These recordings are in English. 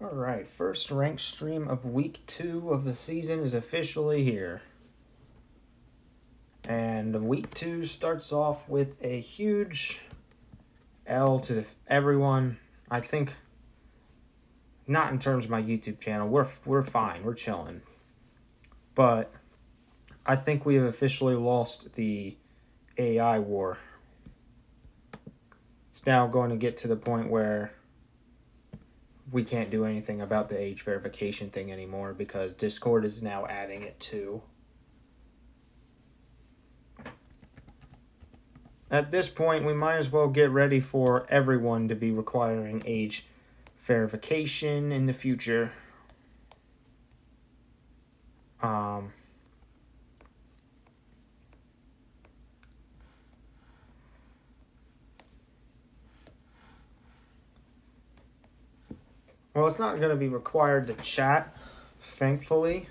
All right, first ranked stream of week 2 of the season is officially here. And week 2 starts off with a huge L to everyone. I think, not in terms of my YouTube channel, we're fine, we're chilling. But I think we have officially lost the AI war. It's now going to get to the point where we can't do anything about the age verification thing anymore because Discord is now adding it too. At this point, we might as well get ready for everyone to be requiring age verification in the future. Well, it's not going to be required to chat, thankfully.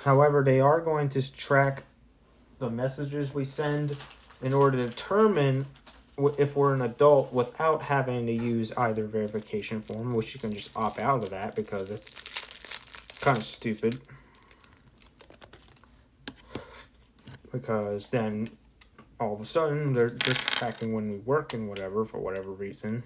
However, they are going to track the messages we send in order to determine if we're an adult without having to use either verification form, which you can just opt out of that because it's kind of stupid. Because then all of a sudden they're tracking when we work and whatever for whatever reason.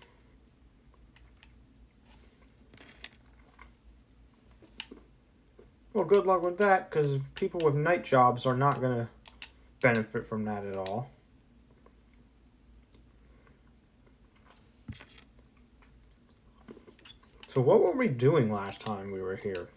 Well, good luck with that, because people with night jobs are not going to benefit from that at all. So what were we doing last time we were here?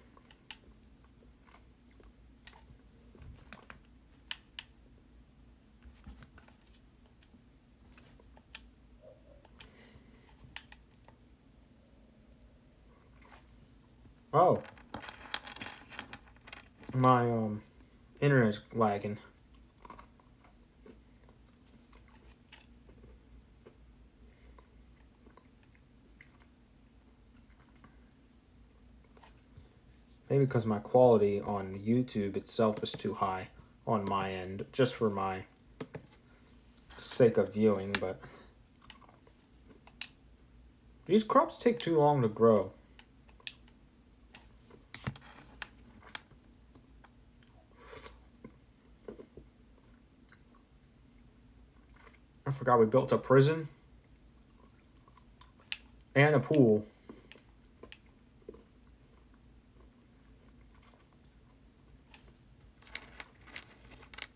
Oh. My internet's lagging. Maybe because my quality on YouTube itself is too high on my end, just for my sake of viewing, but these crops take too long to grow. I forgot we built a prison and a pool.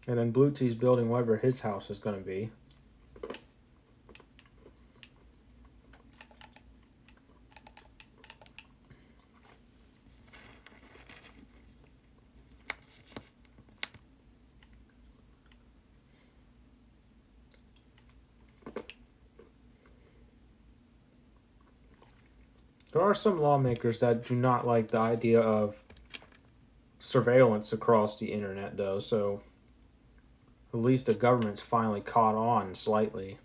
And then Blue Tea's building whatever his house is going to be. There are some lawmakers that do not like the idea of surveillance across the internet, though, so at least the government's finally caught on slightly.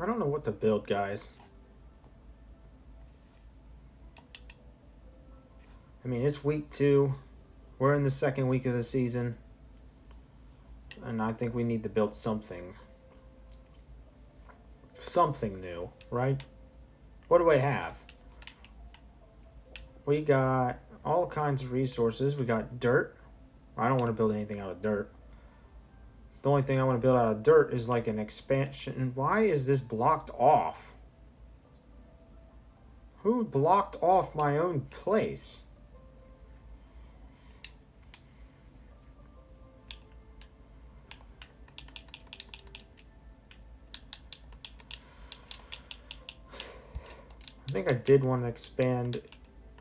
I don't know what to build, guys. I mean, it's week 2. We're in the second week of the season. And I think we need to build something. Something new, right? What do I have? We got all kinds of resources. We got dirt. I don't want to build anything out of dirt. The only thing I want to build out of dirt is like an expansion. Why is this blocked off? Who blocked off my own place? I think I did want to expand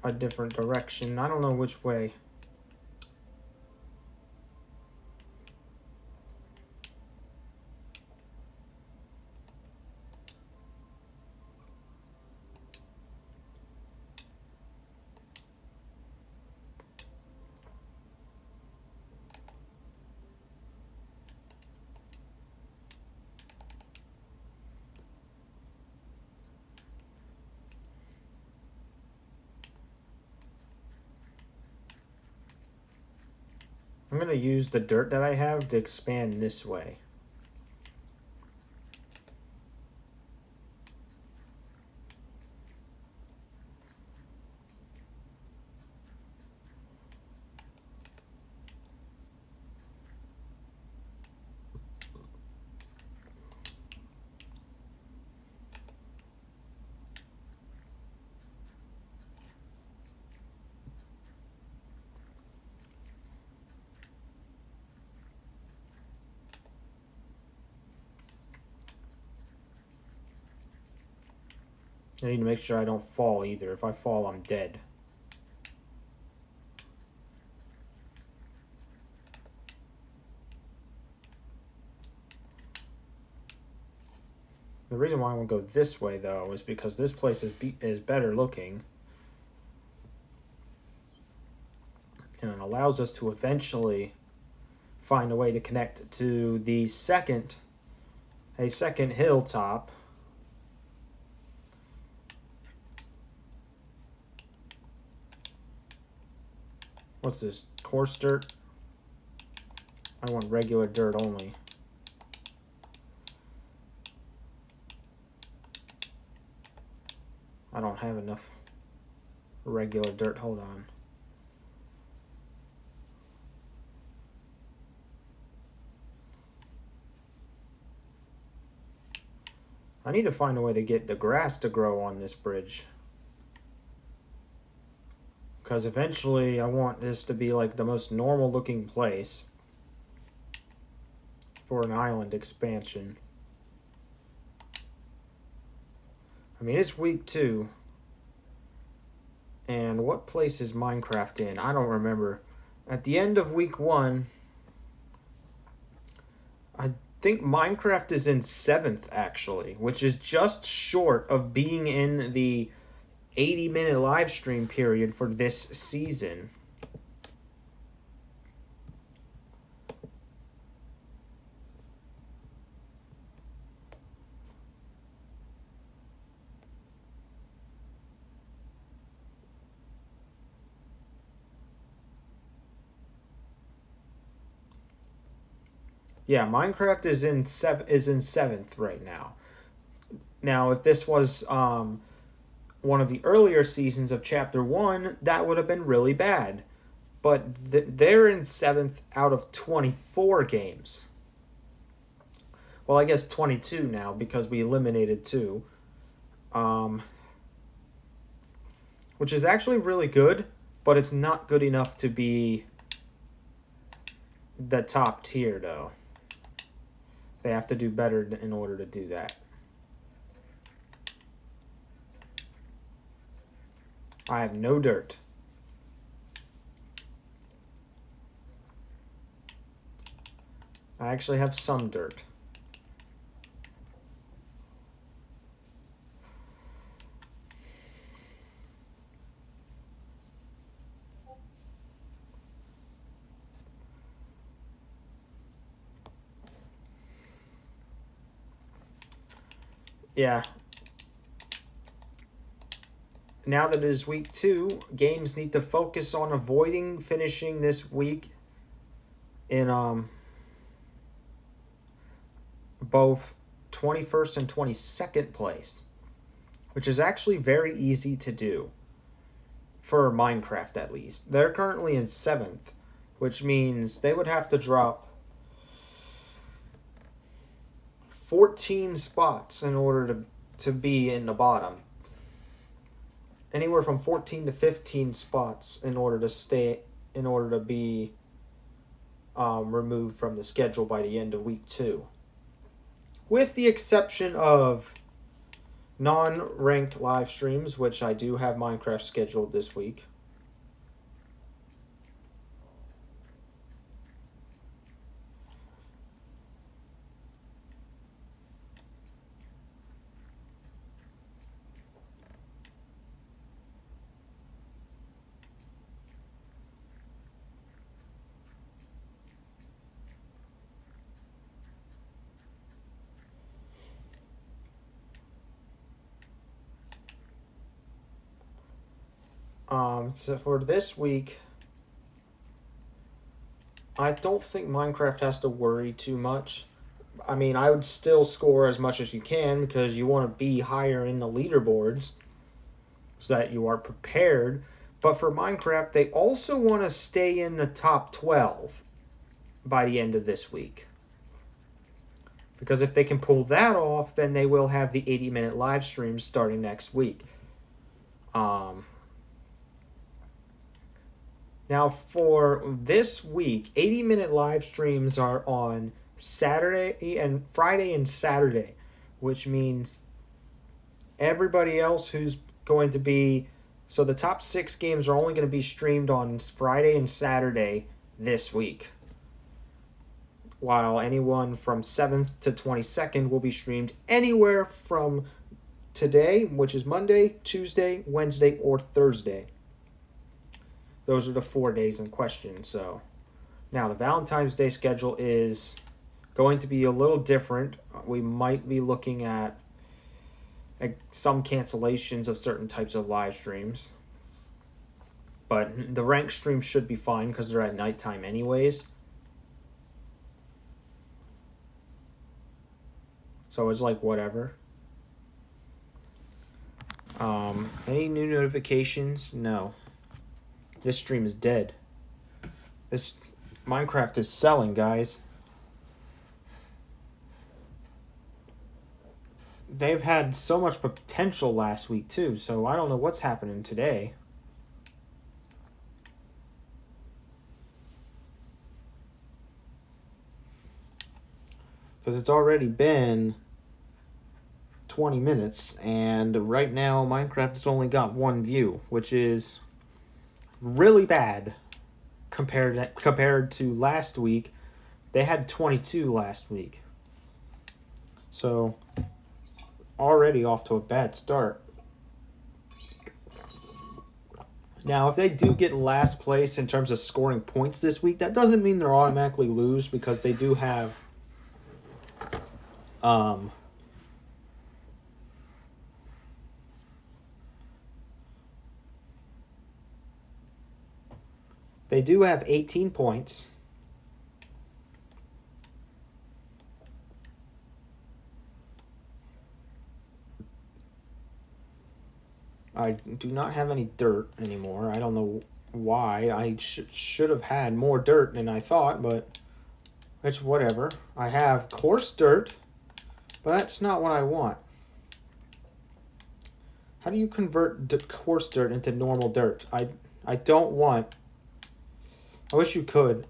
a different direction. I don't know which way. I'm going to use the dirt that I have to expand this way. I need to make sure I don't fall either. If I fall, I'm dead. The reason why I want to go this way, though, is because this place is better looking. And it allows us to eventually find a way to connect to the second hilltop. What's this? Coarse dirt? I want regular dirt only. I don't have enough regular dirt. Hold on. I need to find a way to get the grass to grow on this bridge. Because eventually I want this to be like the most normal looking place for an island expansion. I mean, it's week 2. And what place is Minecraft in? I don't remember. At the end of week 1, I think Minecraft is in 7th, actually, which is just short of being in the 80-minute live stream period for this season. Yeah, Minecraft is in 7th right now. Now, if this was one of the earlier seasons of Chapter 1, that would have been really bad. But they're in 7th out of 24 games. Well, I guess 22 now because we eliminated 2. Which is actually really good, but it's not good enough to be the top tier, though. They have to do better in order to do that. I have no dirt. I actually have some dirt. yeah. Now that it is week 2, games need to focus on avoiding finishing this week in both 21st and 22nd place, which is actually very easy to do for Minecraft at least. They're currently in 7th, which means they would have to drop 14 spots in order to be in the bottom. Anywhere from 14 to 15 spots in order to be removed from the schedule by the end of week 2. With the exception of non-ranked live streams, which I do have Minecraft scheduled this week. So for this week, I don't think Minecraft has to worry too much. I mean, I would still score as much as you can because you want to be higher in the leaderboards so that you are prepared. But for Minecraft, they also want to stay in the top 12 by the end of this week. Because if they can pull that off, then they will have the 80-minute live streams starting next week. Now, for this week, 80-minute live streams are on Friday and Saturday, which means everybody else who's going to be... So the top 6 games are only going to be streamed on Friday and Saturday this week, while anyone from 7th to 22nd will be streamed anywhere from today, which is Monday, Tuesday, Wednesday, or Thursday. Those are the 4 days in question. So now the Valentine's Day schedule is going to be a little different. We might be looking at some cancellations of certain types of live streams. But the ranked streams should be fine because they're at nighttime anyways. So it's like whatever. Any new notifications? No. This stream is dead. This Minecraft is selling, guys. They've had so much potential last week, too, so I don't know what's happening today. Because it's already been 20 minutes, and right now Minecraft has only got 1 view, which is really bad compared to last week. They had 22 last week. So already off to a bad start. Now, if they do get last place in terms of scoring points this week, that doesn't mean they'll automatically lose because they do have they do have 18 points. I do not have any dirt anymore. I don't know why. I should have had more dirt than I thought, but it's whatever. I have coarse dirt, but that's not what I want. How do you convert coarse dirt into normal dirt? I don't want... I wish you could.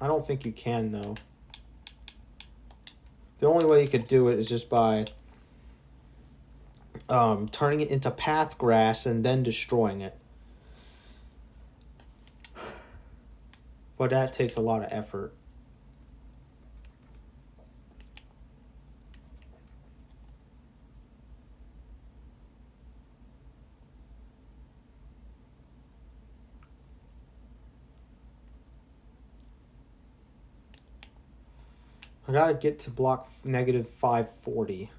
I don't think you can, though. The only way you could do it is just by turning it into path grass and then destroying it. But that takes a lot of effort. I gotta get to block negative 540.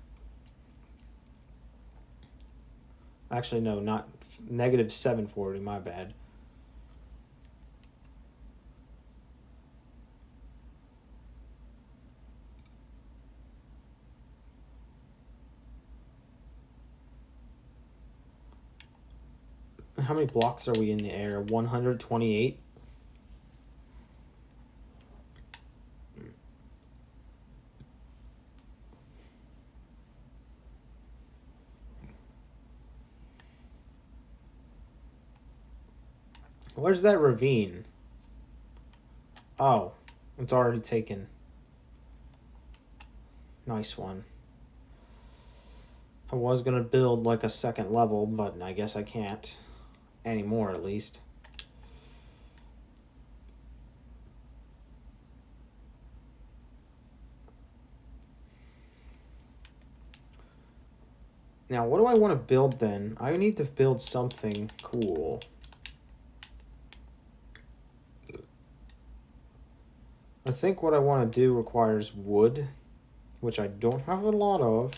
Actually, no, not negative 740, my bad. How many blocks are we in the air? 128? Where's that ravine? Oh, it's already taken. Nice one. I was going to build like a second level, but I guess I can't. Anymore, at least. Now, what do I want to build then? I need to build something cool. I think what I want to do requires wood, which I don't have a lot of.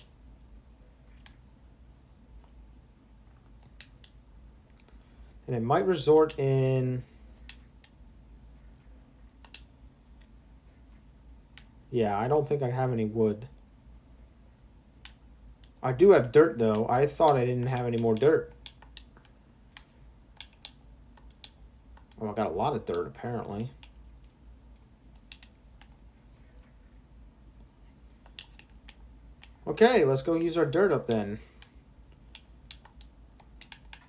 And it might resort in... Yeah, I don't think I have any wood. I do have dirt, though. I thought I didn't have any more dirt. Well, I got a lot of dirt, apparently. Okay, let's go use our dirt up then.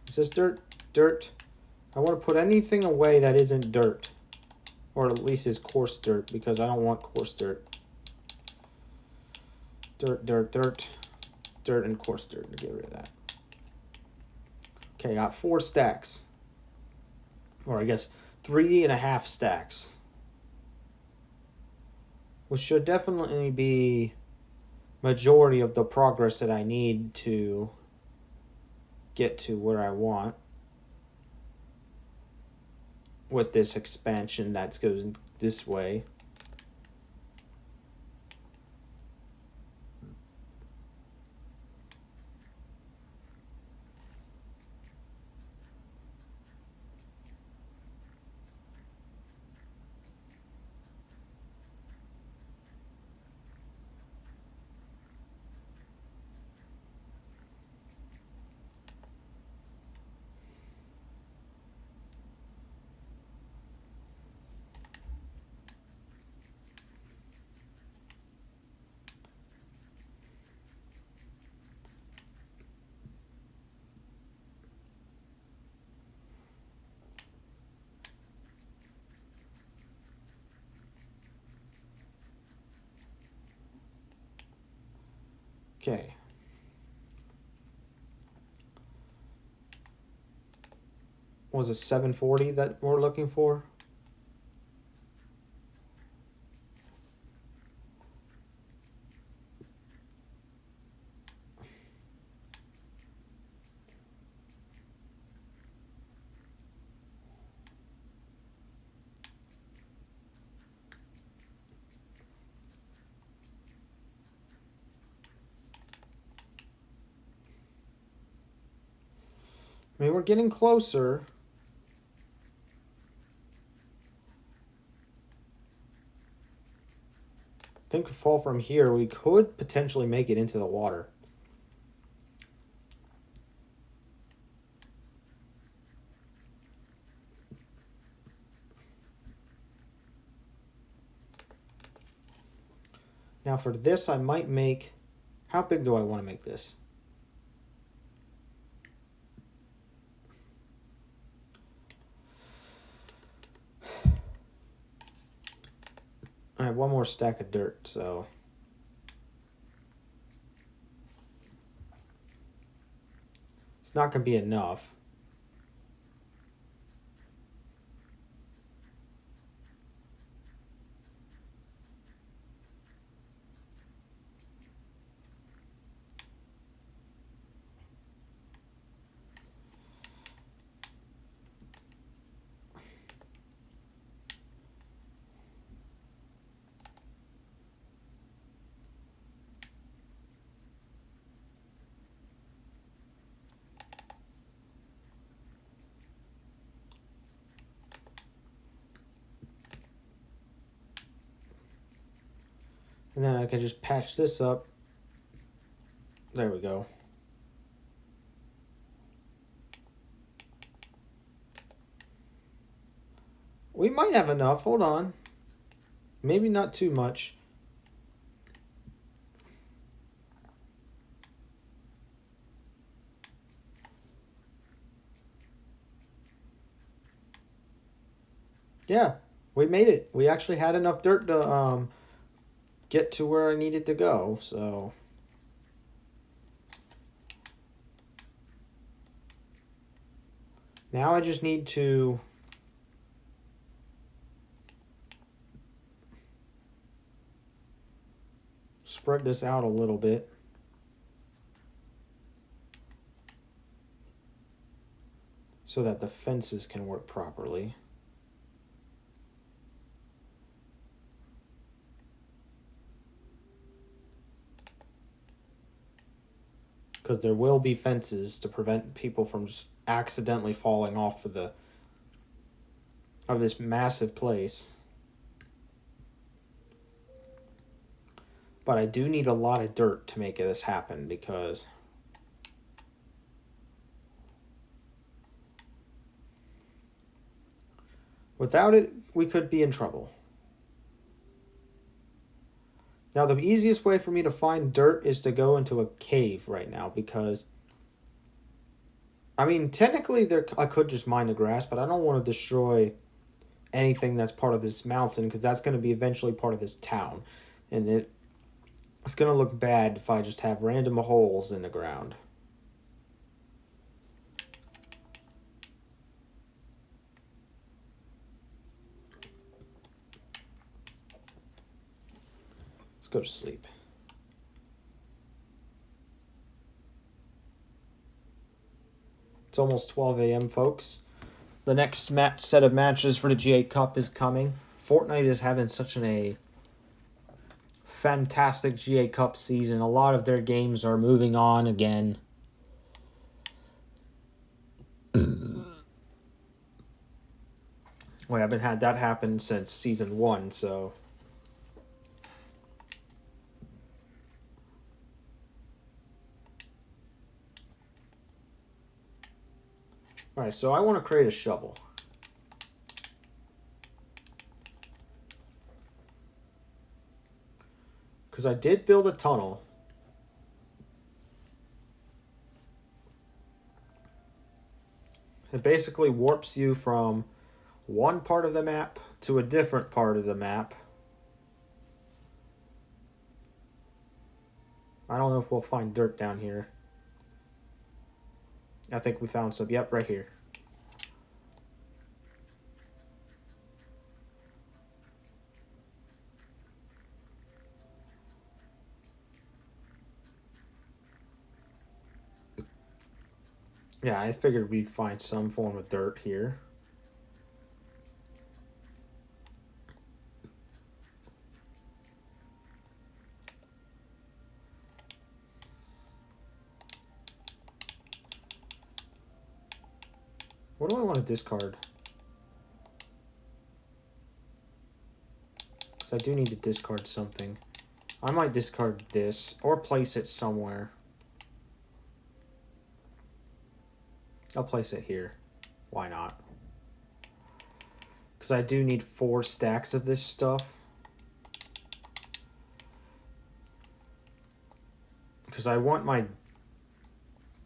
Is this dirt? Dirt. I want to put anything away that isn't dirt. Or at least is coarse dirt, because I don't want coarse dirt. Dirt, dirt, dirt. Dirt and coarse dirt. Get rid of that. Okay, I got 4 stacks. Or I guess 3.5 stacks. Which should definitely be majority of the progress that I need to get to where I want. With this expansion that goes this way. Okay. Was it 740 that we're looking for? I mean, we're getting closer. I think if we fall from here, we could potentially make it into the water. Now for this, I might make... How big do I want to make this? I have one more stack of dirt, so... It's not going to be enough. And then I can just patch this up. There we go. We might have enough. Hold on. Maybe not too much. Yeah, we made it. We actually had enough dirt to get to where I needed to go, so... Now I just need to spread this out a little bit. So that the fences can work properly. Because there will be fences to prevent people from just accidentally falling off of this massive place. But I do need a lot of dirt to make this happen, because without it, we could be in trouble. Now, the easiest way for me to find dirt is to go into a cave right now, because... I mean, technically, I could just mine the grass, but I don't want to destroy anything that's part of this mountain, because that's going to be eventually part of this town. And it's going to look bad if I just have random holes in the ground. Let's go to sleep. It's almost 12 a.m., folks. The next set of matches for the GA Cup is coming. Fortnite is having such a fantastic GA Cup season. A lot of their games are moving on again. We haven't had that happen since Season 1, so... Alright, so I want to create a shovel. Because I did build a tunnel. It basically warps you from one part of the map to a different part of the map. I don't know if we'll find dirt down here. I think we found some. Yep, right here. Yeah, I figured we'd find some form of dirt here. What do I want to discard? Because I do need to discard something. I might discard this or place it somewhere. I'll place it here. Why not? Because I do need 4 stacks of this stuff. Because I want my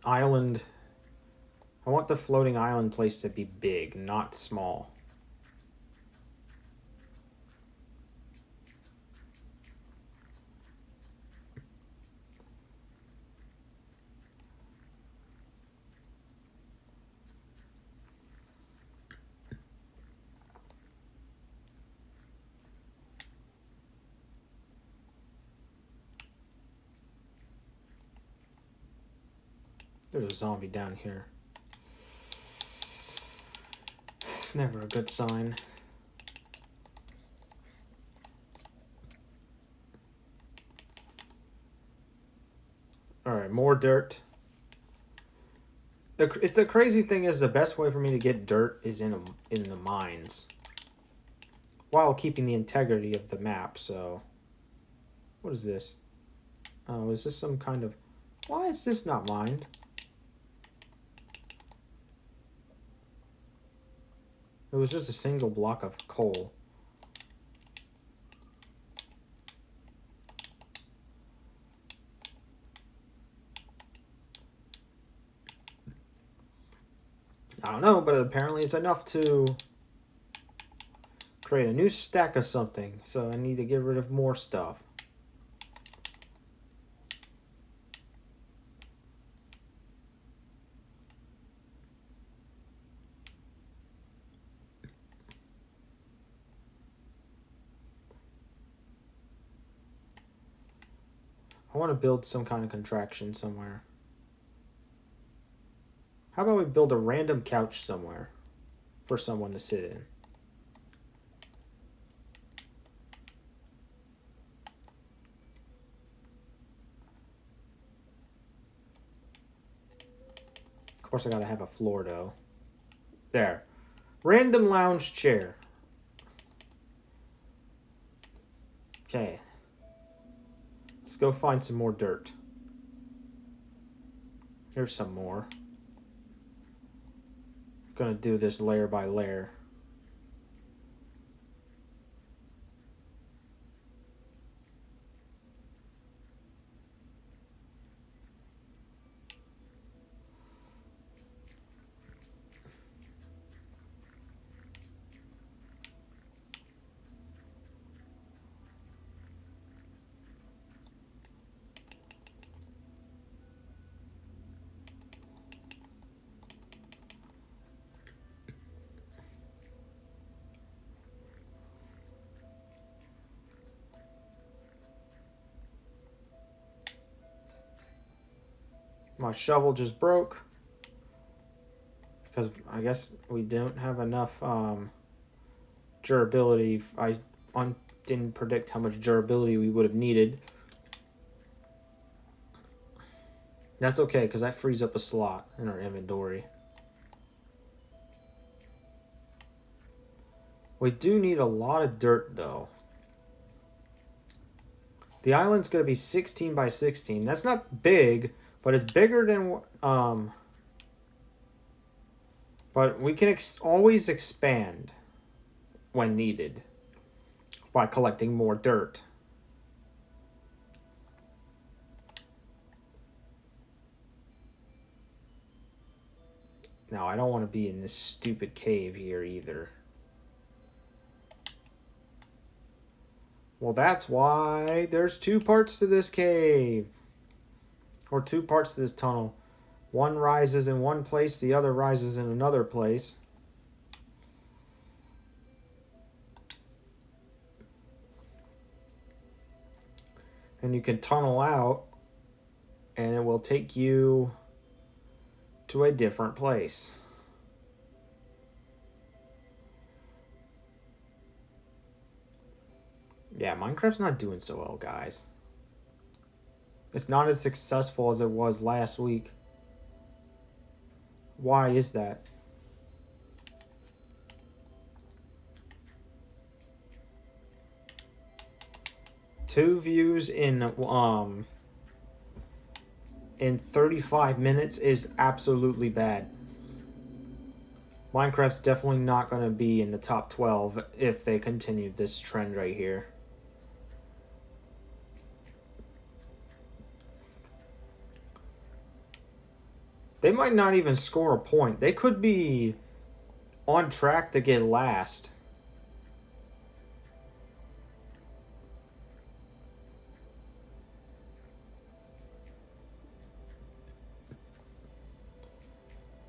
island... I want the floating island place to be big, not small. There's a zombie down here. It's never a good sign. Alright, more dirt. The crazy thing is, the best way for me to get dirt is in the mines. While keeping the integrity of the map, so... What is this? Oh, is this some kind of... Why is this not mined? It was just a single block of coal. I don't know, but apparently it's enough to create a new stack of something. So I need to get rid of more stuff. I want to build some kind of contraction somewhere. How about we build a random couch somewhere for someone to sit in? Of course, I gotta have a floor though. There. Random lounge chair. Okay. Let's go find some more dirt. Here's some more. Gonna do this layer by layer. My shovel just broke because I guess we don't have enough durability. I didn't predict how much durability we would have needed. That's okay because that frees up a slot in our inventory. We do need a lot of dirt though. The island's going to be 16 by 16. That's not big, but it's bigger than... But we can always expand when needed by collecting more dirt. Now, I don't want to be in this stupid cave here either. Well, that's why there's two parts to this cave. Or two parts to this tunnel. One rises in one place, the other rises in another place. And you can tunnel out, and it will take you to a different place. Yeah, Minecraft's not doing so well, guys. It's not as successful as it was last week. Why is that? Two views in 35 minutes is absolutely bad. Minecraft's definitely not going to be in the top 12 if they continue this trend right here. They might not even score a point. They could be on track to get last.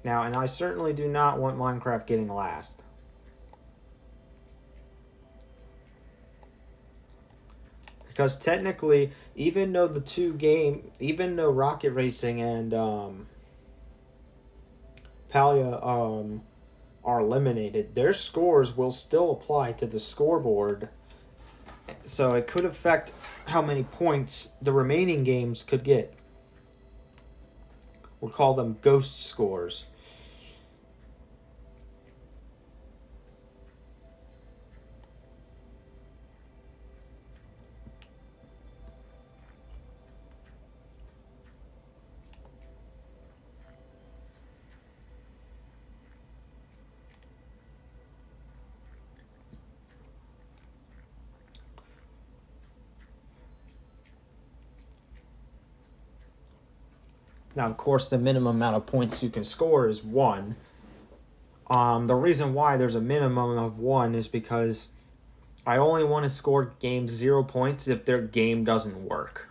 Now, and I certainly do not want Minecraft getting last. Because technically, even though Rocket Racing and Palia are eliminated, their scores will still apply to the scoreboard. So it could affect how many points the remaining games could get. We'll call them ghost scores. Now, of course, the minimum amount of points you can score is 1. The reason why there's a minimum of 1 is because I only want to score games 0 points if their game doesn't work.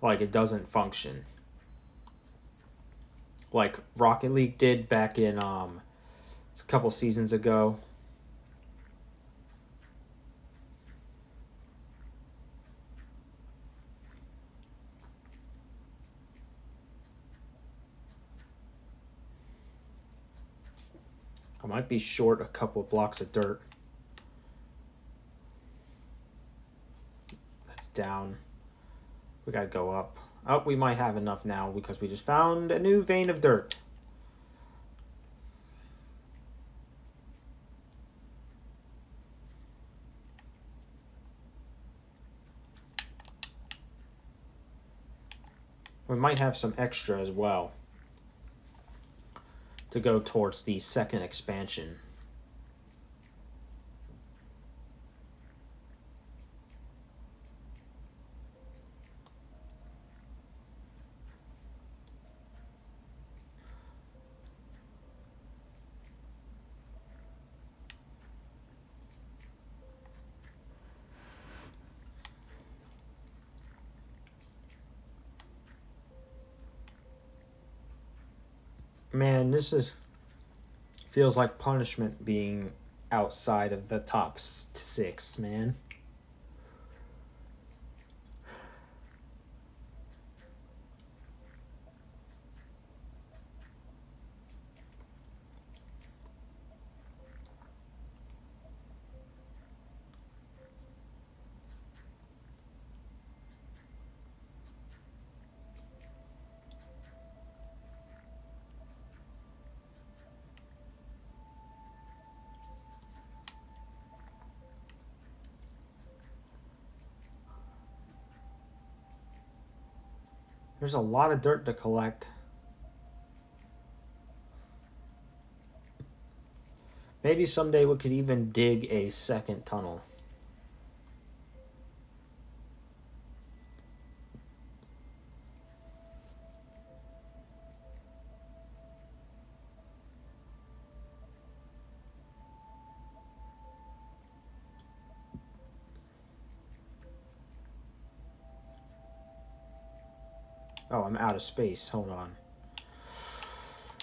Like, it doesn't function. Like Rocket League did back in a couple seasons ago. I might be short a couple of blocks of dirt. That's down. We gotta go up. Oh, we might have enough now because we just found a new vein of dirt. We might have some extra as well to go towards the second expansion. Man, this feels like punishment being outside of the top 6, man. There's a lot of dirt to collect. Maybe someday we could even dig a second tunnel. Oh, I'm out of space. Hold on.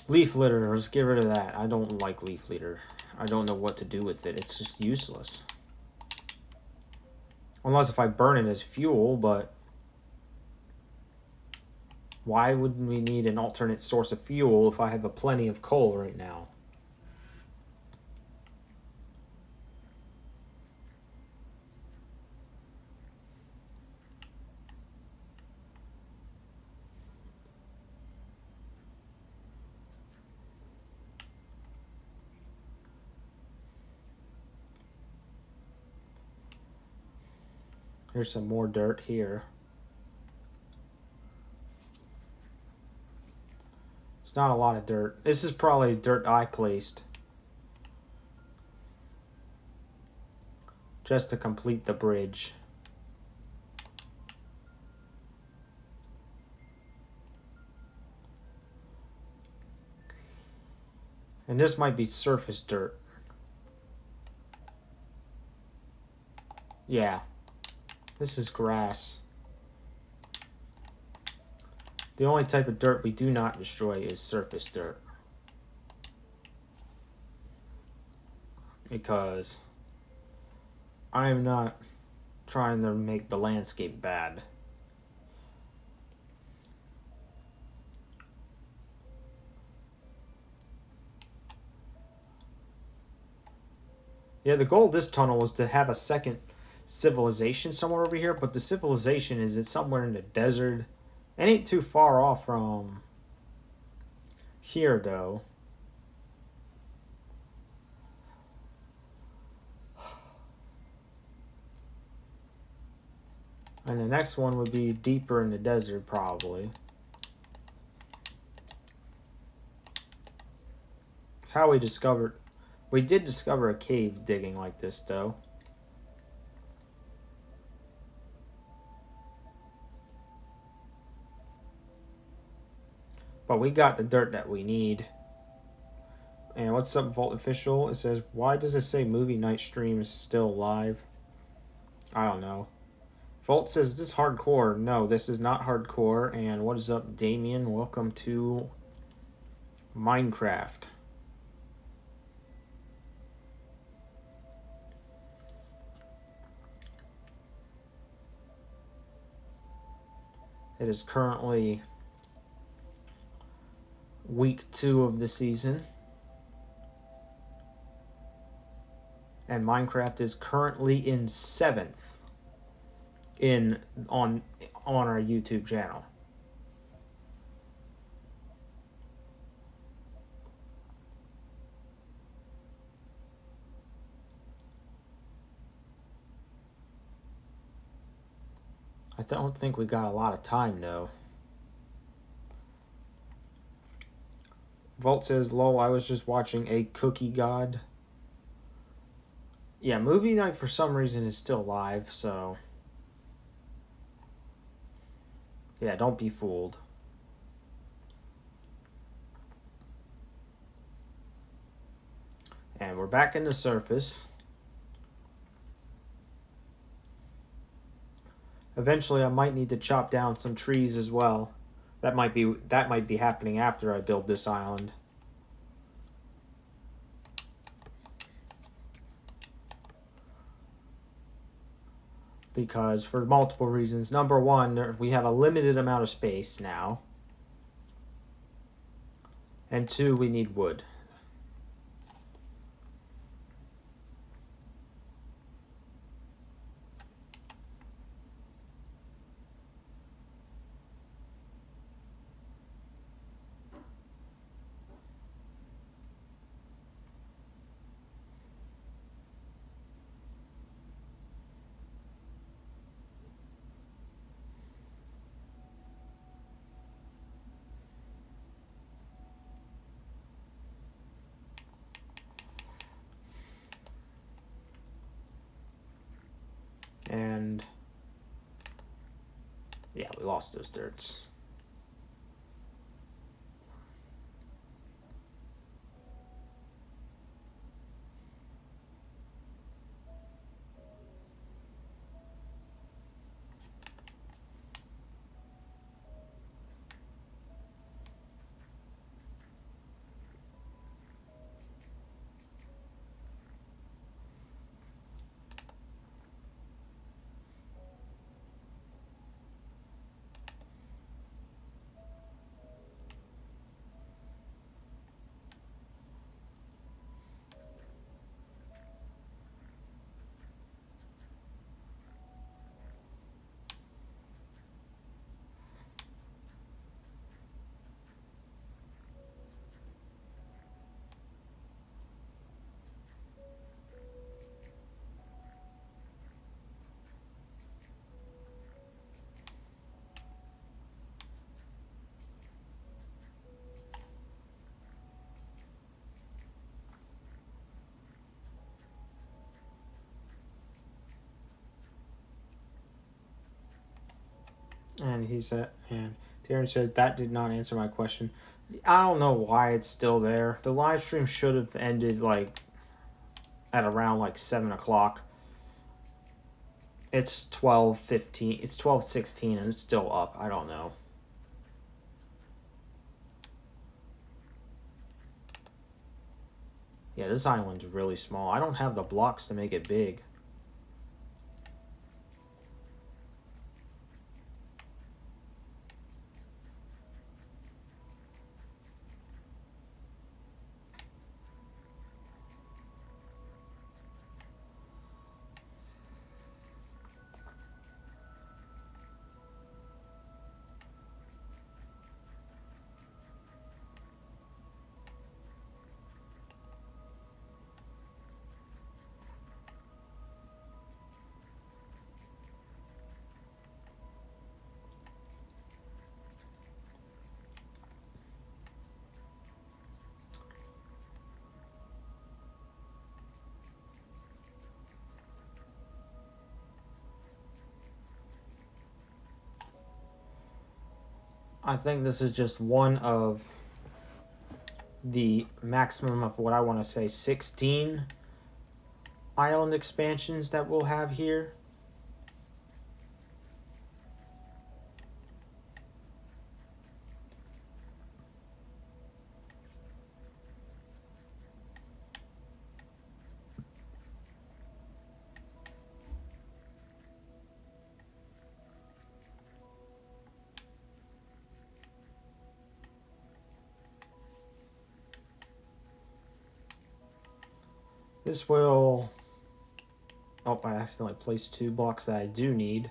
Leaf litter. Let's get rid of that. I don't like leaf litter. I don't know what to do with it. It's just useless. Unless if I burn it as fuel, but why would we need an alternate source of fuel if I have a plenty of coal right now? Here's some more dirt here. It's not a lot of dirt. This is probably dirt I placed just to complete the bridge. And this might be surface dirt. Yeah. This is grass. The only type of dirt we do not destroy is surface dirt. Because I'm not trying to make the landscape bad. Yeah, the goal of this tunnel was to have a second civilization somewhere over here, but the civilization is somewhere in the desert. It ain't too far off from here, though. And the next one would be deeper in the desert, probably. It's how we discovered... We did discover a cave digging like this, though. But we got the dirt that we need. And what's up, Vault Official? It says, why does it say movie night stream is still live? I don't know. Volt says, this hardcore. No, this is not hardcore. And what is up, Damien? Welcome to Minecraft. It is currently week 2 of the season. And Minecraft is currently in 7th on our YouTube channel. I don't think we got a lot of time though. Volt says, lol, I was just watching a Cookie God. Yeah, movie night for some reason is still live, so yeah, don't be fooled. And we're back in the surface. Eventually I might need to chop down some trees as well. That might be happening after I build this island. Because for multiple reasons. Number one, we have a limited amount of space now. And 2, we need wood. And yeah, we lost those dirts. And he said, and Darren says, that did not answer my question. I don't know why it's still there. The live stream should have ended like at around like 7 o'clock. It's 12:15. It's 12:16 and it's still up. I don't know. Yeah, this island's really small. I don't have the blocks to make it big. I think this is just one of the maximum of what I want to say 16 island expansions that we'll have here. This will... Oh, I accidentally placed 2 blocks that I do need.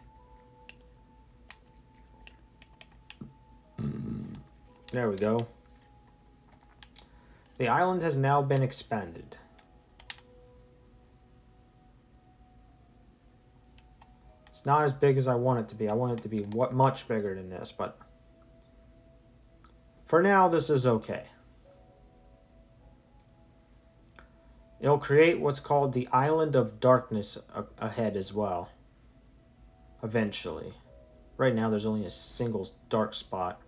There we go. The island has now been expanded. It's not as big as I want it to be. I want it to be much bigger than this, but for now, this is okay. It'll create what's called the Island of Darkness ahead as well. Eventually. Right now, there's only a single dark spot.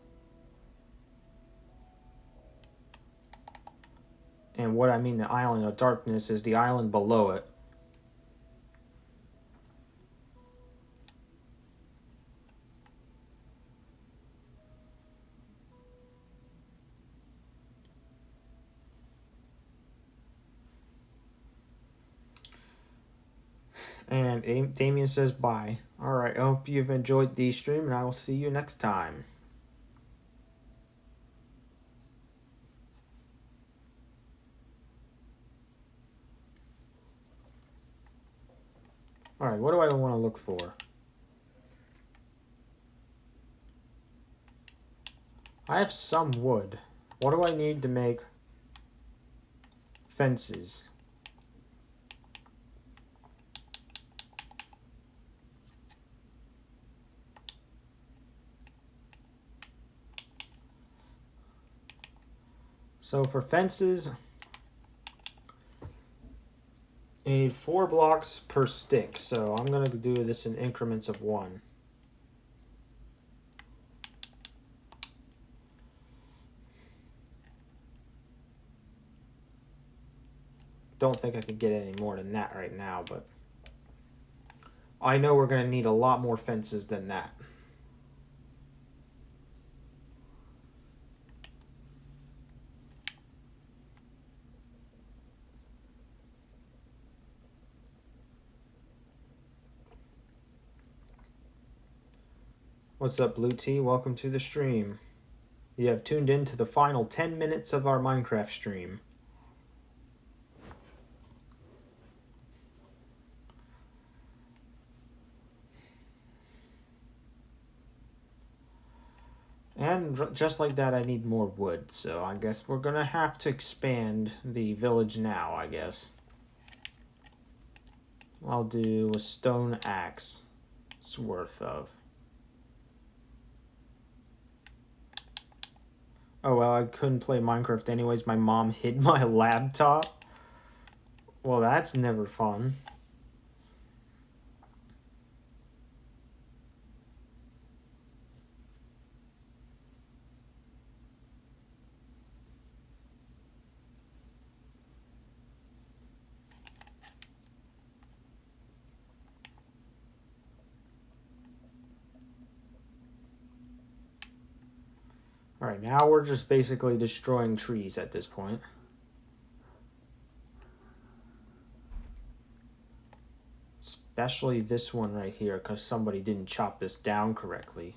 And what I mean the Island of Darkness is the island below it. And Damien says bye. Alright, I hope you've enjoyed the stream, and I will see you next time. Alright, what do I want to look for? I have some wood. What do I need to make fences? So for fences, you need 4 blocks per stick. So I'm going to do this in increments of 1. Don't think I could get any more than that right now, but I know we're going to need a lot more fences than that. What's up, Blue Tea? Welcome to the stream. You have tuned in to the final 10 minutes of our Minecraft stream. And just like that, I need more wood, so I guess we're gonna have to expand the village now, I guess. I'll do a stone axe worth of. Oh, well, I couldn't play Minecraft anyways. My mom hid my laptop. Well, that's never fun. Alright, now we're just basically destroying trees at this point. Especially this one right here, because somebody didn't chop this down correctly.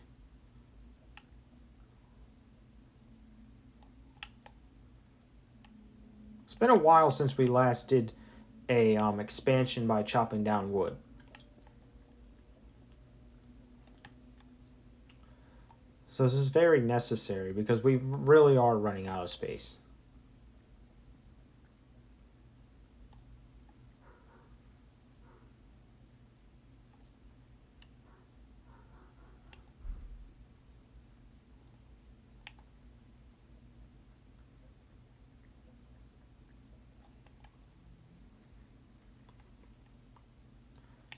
It's been a while since we last did a expansion by chopping down wood. So this is very necessary because we really are running out of space.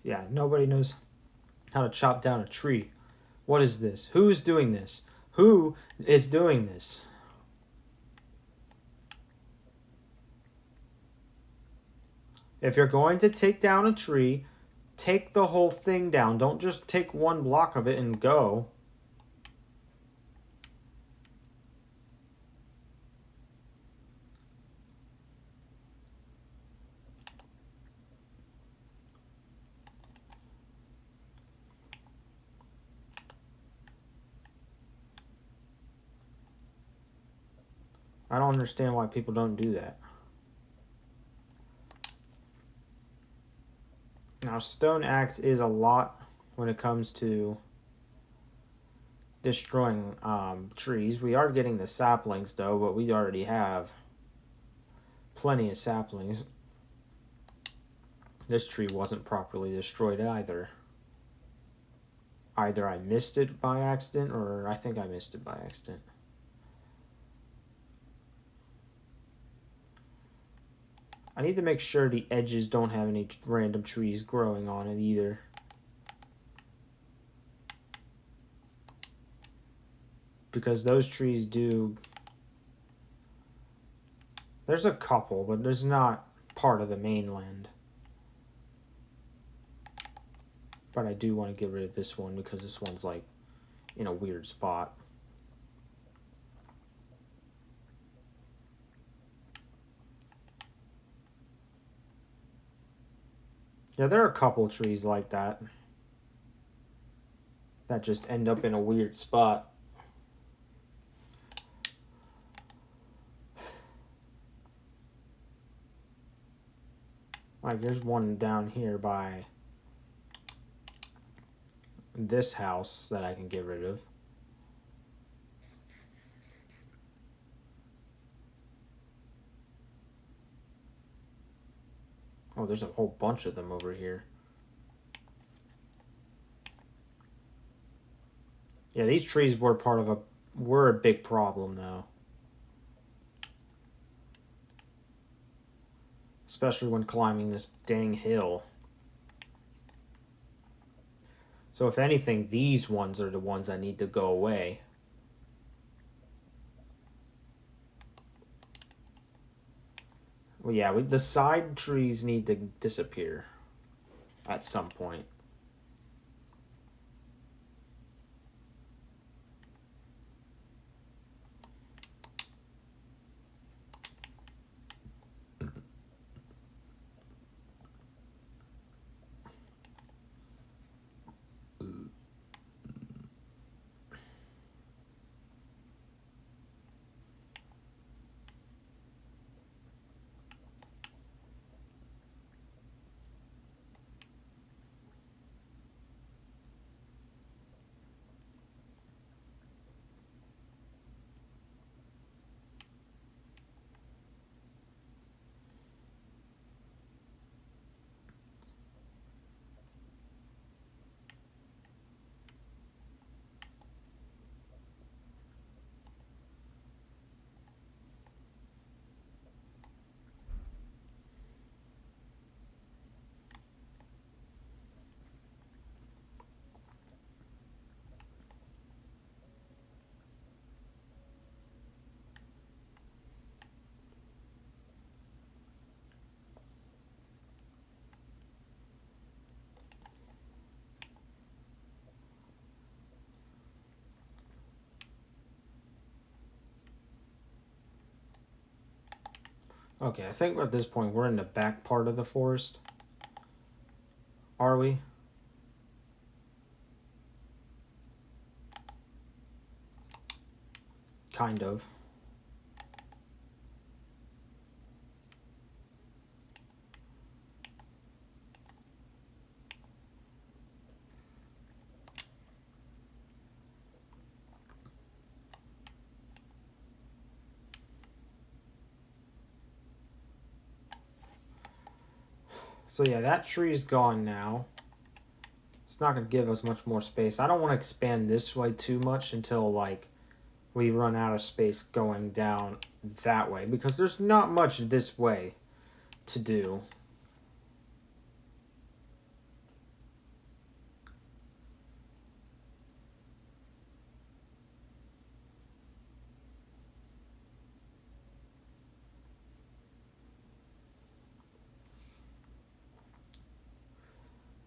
Yeah, nobody knows how to chop down a tree. What is this? Who's doing this? Who is doing this? If you're going to take down a tree, take the whole thing down. Don't just take one block of it and go. I don't understand why people don't do that. Now, stone axe is a lot when it comes to destroying trees. We are getting the saplings, though, but we already have plenty of saplings. This tree wasn't properly destroyed either. Either I missed it by accident, or I think I missed it by accident. I need to make sure the edges don't have any random trees growing on it either. Because those trees do... There's a couple, but there's not part of the mainland. But I do want to get rid of this one because this one's like in a weird spot. Yeah, there are a couple trees like that that just end up in a weird spot. Like there's one down here by this house that I can get rid of. Oh, there's a whole bunch of them over here. Yeah, these trees were a big problem though. Especially when climbing this dang hill. So if anything, these ones are the ones that need to go away. Well, yeah, the side trees need to disappear at some point. Okay, I think at this point we're in the back part of the forest. Are we? Kind of. So yeah, that tree's gone now. It's not going to give us much more space. I don't want to expand this way too much until like we run out of space going down that way, because there's not much this way to do.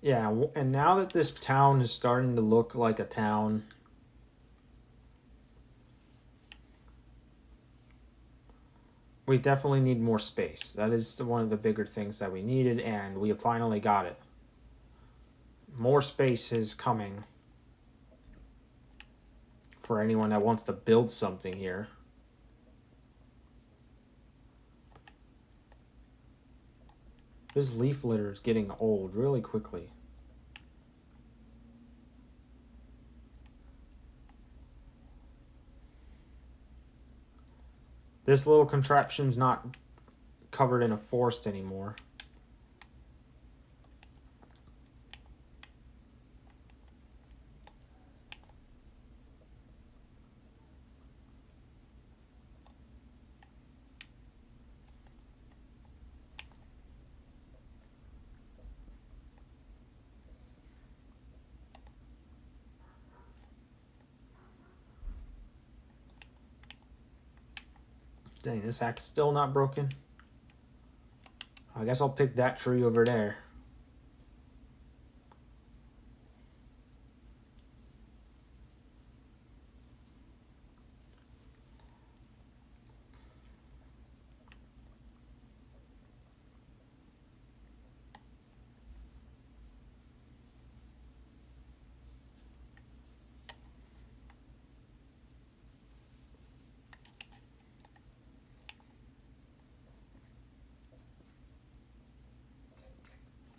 Yeah, and now that this town is starting to look like a town, we definitely need more space. That is one of the bigger things that we needed, and we have finally got it. More space is coming for anyone that wants to build something here. This leaf litter is getting old really quickly. This little contraption's not covered in a forest anymore. Dang, this axe is still not broken. I guess I'll pick that tree over there.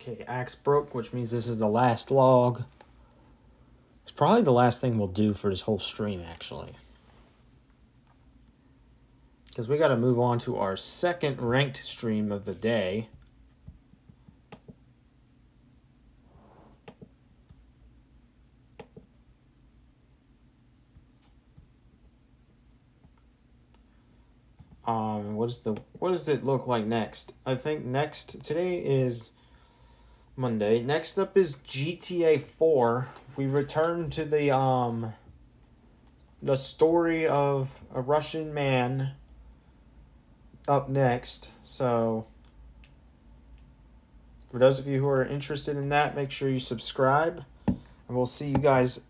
Okay, axe broke, which means this is the last log. It's probably the last thing we'll do for this whole stream, actually. Because we got to move on to our second ranked stream of the day. What does it look like next? I think today is Monday. Next up is GTA 4. We return to the story of a Russian man up next. So for those of you who are interested in that, make sure you subscribe. And we'll see you guys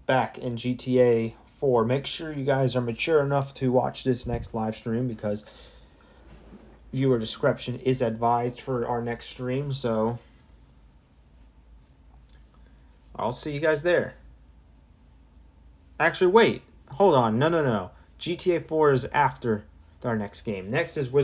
back in GTA 4. Make sure you guys are mature enough to watch this next live stream because viewer discretion is advised for our next stream. So I'll see you guys there. Actually, wait. Hold on. No. GTA 4 is after our next game. Next is Wizard.